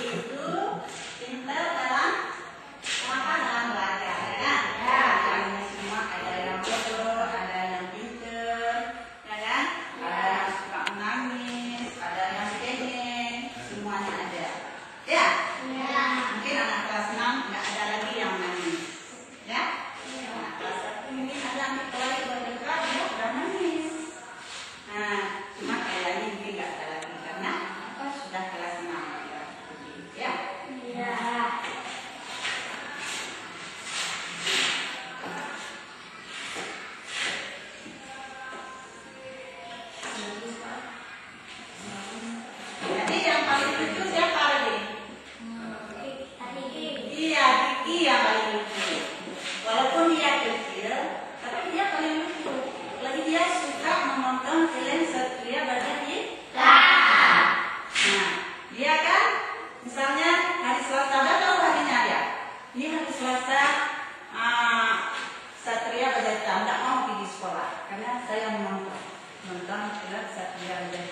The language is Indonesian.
itu pintar dalam apa, dalam belajar, ya kan? Ya, kalian semua ada yang bodoh, ada yang pintar, ya kan? Ada yang suka menangis, ada yang cengeng, semuanya ada. Ya? Ya. Mungkin anak kelas 6 nggak ada lagi yang nangis, ya? Anak kelas 1 mungkin ada yang mulai berdekat, dia udah nangis. Nah, cuma kayaknya mungkin nggak ada lagi karena sudah kelas 6. Ya? Iya. Jadi yang paling lucu siapa lagi? Iya, Kiki yang paling lucu. Walaupun dia kecil, tapi dia paling lucu. Lagi dia suka menonton film Satria Baja Hitam. Nah, dia kan, misalnya hari Selasa, ada tahu harinya dia? Ini hari Selasa, Satria Baja Hitam. Nggak mau pergi sekolah karena saya menonton film Satria Baja Hitam.